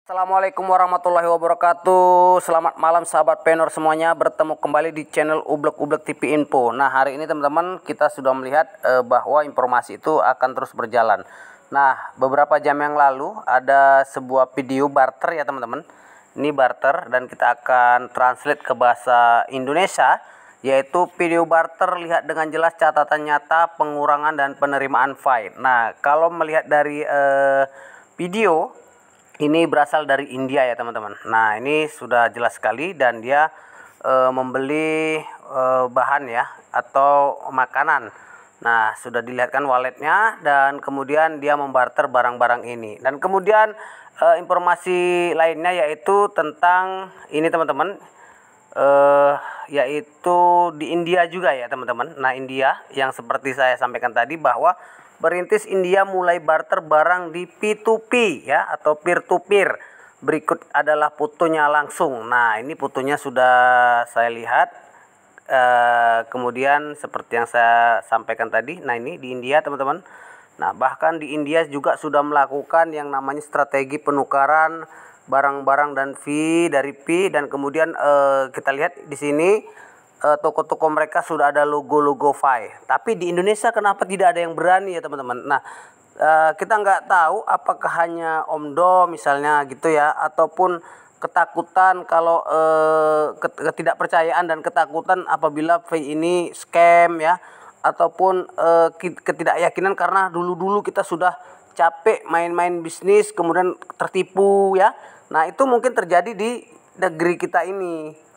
Assalamualaikum warahmatullahi wabarakatuh. Selamat malam sahabat penor semuanya. Bertemu kembali di channel Ublek TV Info. Nah, hari ini teman-teman kita sudah melihat bahwa informasi itu akan terus berjalan. Nah, beberapa jam yang lalu ada sebuah video barter ya teman-teman. Ini barter dan kita akan translate ke bahasa Indonesia, yaitu video barter lihat dengan jelas catatan nyata pengurangan dan penerimaan file. Nah, kalau melihat dari video ini berasal dari India ya teman-teman. Nah, ini sudah jelas sekali dan dia membeli bahan ya atau makanan. Nah, sudah dilihatkan walletnya dan kemudian dia membarter barang-barang ini. Dan kemudian informasi lainnya yaitu tentang ini teman-teman, yaitu di India juga ya teman-teman. Nah, India yang seperti saya sampaikan tadi bahwa berintis India mulai barter barang di P2P ya atau peer to peer. Berikut adalah fotonya langsung. Nah, ini fotonya sudah saya lihat. Kemudian seperti yang saya sampaikan tadi. Nah, ini di India teman-teman. Nah, bahkan di India juga sudah melakukan yang namanya strategi penukaran barang-barang dan fee dari P, dan kemudian kita lihat di sini toko-toko mereka sudah ada logo-logo Fi. Tapi di Indonesia kenapa tidak ada yang berani ya teman-teman? Nah, kita nggak tahu apakah hanya omdo misalnya gitu ya, ataupun ketakutan kalau ketidakpercayaan dan ketakutan apabila Fi ini scam ya, ataupun ketidakyakinan karena dulu-dulu kita sudah capek main-main bisnis kemudian tertipu ya. Nah, itu mungkin terjadi di negeri kita ini.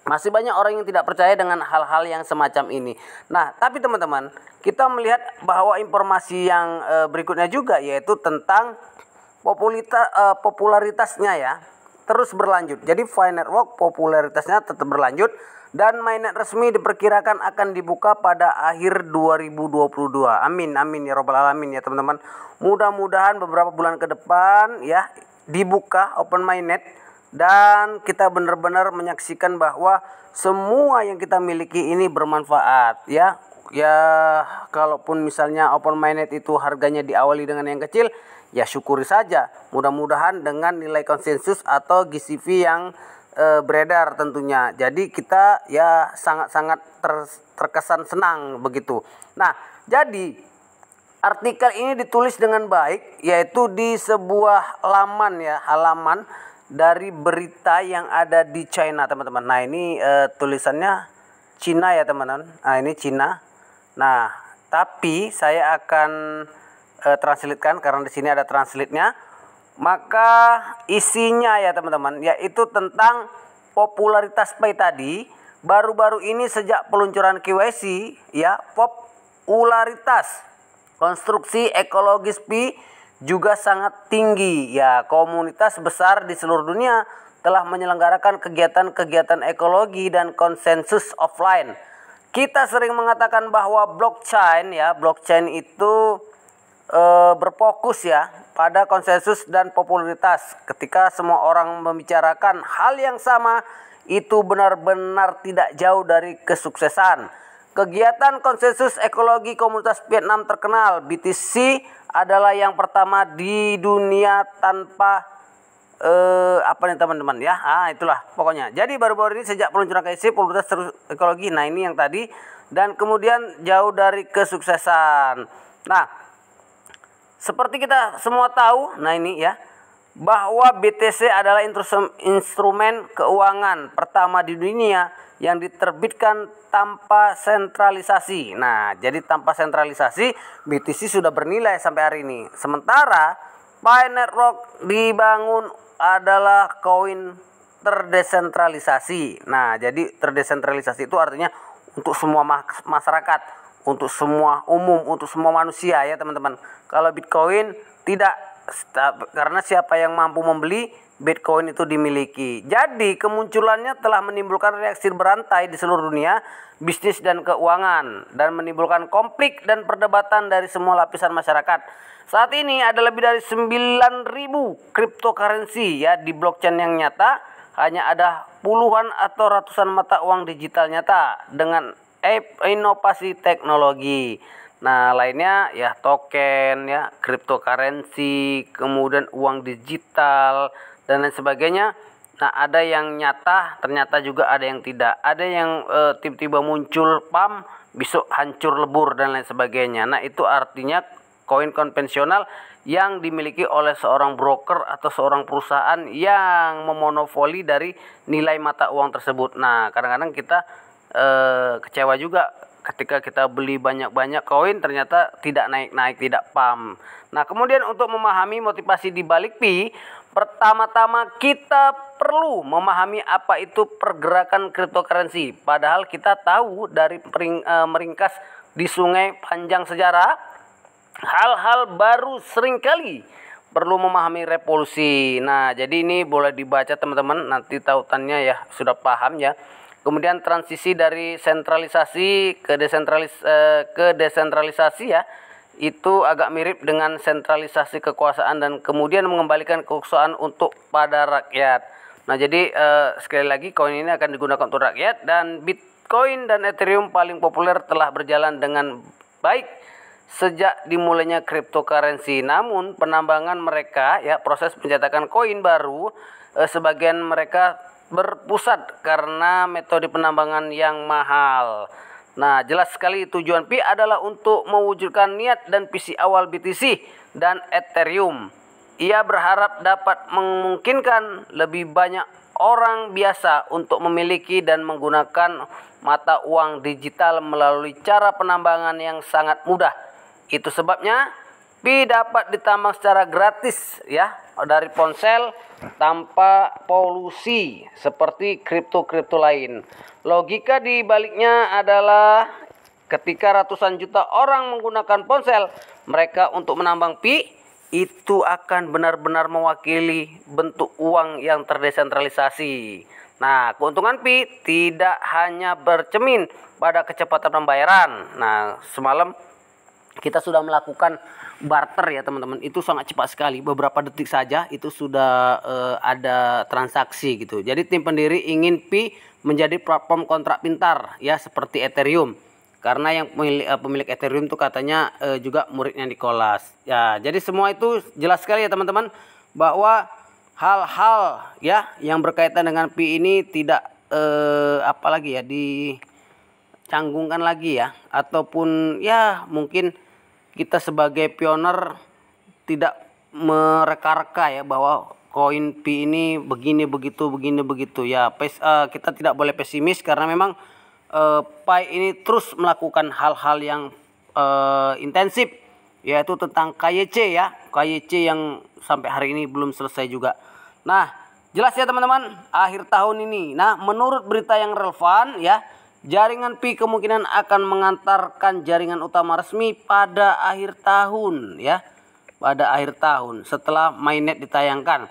Masih banyak orang yang tidak percaya dengan hal-hal yang semacam ini. Nah, tapi teman-teman, kita melihat bahwa informasi yang berikutnya juga yaitu tentang popularitasnya ya, terus berlanjut. Jadi Fi Network popularitasnya tetap berlanjut dan mainnet resmi diperkirakan akan dibuka pada akhir 2022. Amin amin ya robbal alamin ya teman-teman. Mudah-mudahan beberapa bulan ke depan ya dibuka open mainnet dan kita benar-benar menyaksikan bahwa semua yang kita miliki ini bermanfaat ya. Ya, kalaupun misalnya open mainnet itu harganya diawali dengan yang kecil, ya syukuri saja. Mudah-mudahan dengan nilai konsensus atau GCV yang beredar tentunya. Jadi kita ya sangat-sangat terkesan senang begitu. Nah, jadi artikel ini ditulis dengan baik yaitu di sebuah laman ya, halaman dari berita yang ada di China teman-teman. Nah, ini tulisannya Cina ya teman-teman. Nah, ini Cina. Nah, tapi saya akan translatekan karena di sini ada translate-nya. Maka isinya ya teman-teman yaitu tentang popularitas Pi tadi. Baru-baru ini sejak peluncuran KYC ya, popularitas konstruksi ekologis Pi juga sangat tinggi ya. Komunitas besar di seluruh dunia telah menyelenggarakan kegiatan-kegiatan ekologi dan konsensus offline. Kita sering mengatakan bahwa blockchain itu berfokus ya pada konsensus dan popularitas. Ketika semua orang membicarakan hal yang sama, itu benar-benar tidak jauh dari kesuksesan. Kegiatan konsensus ekologi komunitas Vietnam terkenal BTC adalah yang pertama di dunia tanpa apa nih teman-teman ya. Itulah pokoknya. Jadi baru-baru ini sejak peluncuran KIC popularitas terus ekologi. Nah, ini yang tadi, dan kemudian jauh dari kesuksesan. Nah, seperti kita semua tahu, nah ini ya, bahwa BTC adalah instrumen keuangan pertama di dunia yang diterbitkan tanpa sentralisasi. Nah, jadi tanpa sentralisasi BTC sudah bernilai sampai hari ini. Sementara Pi Network dibangun adalah koin terdesentralisasi. Nah, jadi terdesentralisasi itu artinya untuk semua masyarakat, untuk semua umum, untuk semua manusia ya teman-teman. Kalau Bitcoin tidak, karena siapa yang mampu membeli Bitcoin itu dimiliki. Jadi kemunculannya telah menimbulkan reaksi berantai di seluruh dunia bisnis dan keuangan, dan menimbulkan konflik dan perdebatan dari semua lapisan masyarakat. Saat ini ada lebih dari 9.000 cryptocurrency ya di blockchain yang nyata. Hanya ada puluhan atau ratusan mata uang digital nyata dengan inovasi teknologi. Nah, lainnya ya token ya, cryptocurrency, kemudian uang digital, dan lain sebagainya. Nah, ada yang nyata, ternyata juga ada yang tidak. Ada yang tiba-tiba muncul pump, besok hancur lebur dan lain sebagainya. Nah, itu artinya koin konvensional yang dimiliki oleh seorang broker atau seorang perusahaan yang memonopoli dari nilai mata uang tersebut. Nah, kadang-kadang kita kecewa juga ketika kita beli banyak-banyak koin ternyata tidak naik-naik, tidak pump. Nah, kemudian untuk memahami motivasi di balik Pi, pertama-tama kita perlu memahami apa itu pergerakan cryptocurrency. Padahal kita tahu dari meringkas di sungai panjang sejarah, hal-hal baru seringkali perlu memahami revolusi. Nah, jadi ini boleh dibaca teman-teman, nanti tautannya ya sudah paham ya. Kemudian transisi dari sentralisasi ke desentralisasi ya, itu agak mirip dengan sentralisasi kekuasaan dan kemudian mengembalikan kekuasaan untuk pada rakyat. Nah, jadi sekali lagi koin ini akan digunakan untuk rakyat, dan Bitcoin dan Ethereum paling populer telah berjalan dengan baik sejak dimulainya cryptocurrency. Namun penambangan mereka ya, proses pencetakan koin baru, sebagian mereka berpusat karena metode penambangan yang mahal. Nah, jelas sekali tujuan Pi adalah untuk mewujudkan niat dan visi awal BTC dan Ethereum. Ia berharap dapat memungkinkan lebih banyak orang biasa untuk memiliki dan menggunakan mata uang digital melalui cara penambangan yang sangat mudah. Itu sebabnya Pi dapat ditambang secara gratis ya dari ponsel tanpa polusi seperti kripto-kripto lain. Logika di baliknya adalah ketika ratusan juta orang menggunakan ponsel mereka untuk menambang Pi, itu akan benar-benar mewakili bentuk uang yang terdesentralisasi. Nah, keuntungan Pi tidak hanya bercermin pada kecepatan pembayaran. Nah, semalam kita sudah melakukan barter ya teman-teman, itu sangat cepat sekali, beberapa detik saja itu sudah ada transaksi gitu. Jadi tim pendiri ingin Pi menjadi platform kontrak pintar ya seperti Ethereum, karena yang pemilik Ethereum itu katanya juga muridnya Nicholas ya. Jadi semua itu jelas sekali ya teman-teman, bahwa hal-hal ya yang berkaitan dengan Pi ini tidak apalagi ya dicanggungkan lagi ya, ataupun ya mungkin kita sebagai pioner tidak mereka-reka ya bahwa koin Pi ini begini begitu ya. Kita tidak boleh pesimis karena memang Pi ini terus melakukan hal-hal yang intensif, yaitu tentang KYC ya, KYC yang sampai hari ini belum selesai juga. Nah, jelas ya teman-teman, akhir tahun ini. Nah, menurut berita yang relevan ya, jaringan Pi kemungkinan akan mengantarkan jaringan utama resmi pada akhir tahun ya. Pada akhir tahun setelah mainnet ditayangkan.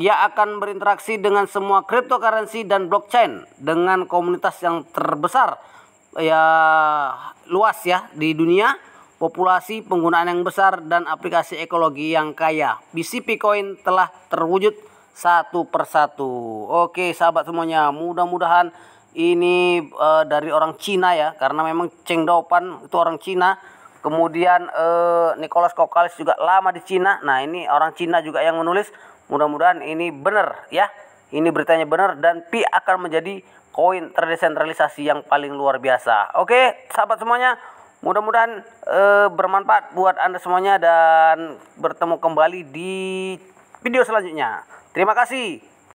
Ia akan berinteraksi dengan semua cryptocurrency dan blockchain dengan komunitas yang terbesar ya, luas ya di dunia, populasi penggunaan yang besar dan aplikasi ekologi yang kaya. BCP Coin telah terwujud satu persatu. Oke sahabat semuanya, mudah-mudahan ini dari orang Cina ya, karena memang Cheng Daopan itu orang Cina. Kemudian Nicholas Kokalis juga lama di Cina. Nah, ini orang Cina juga yang menulis. Mudah-mudahan ini benar ya. Ini beritanya benar dan Pi akan menjadi koin terdesentralisasi yang paling luar biasa. Oke, sahabat semuanya, mudah-mudahan bermanfaat buat Anda semuanya dan bertemu kembali di video selanjutnya. Terima kasih.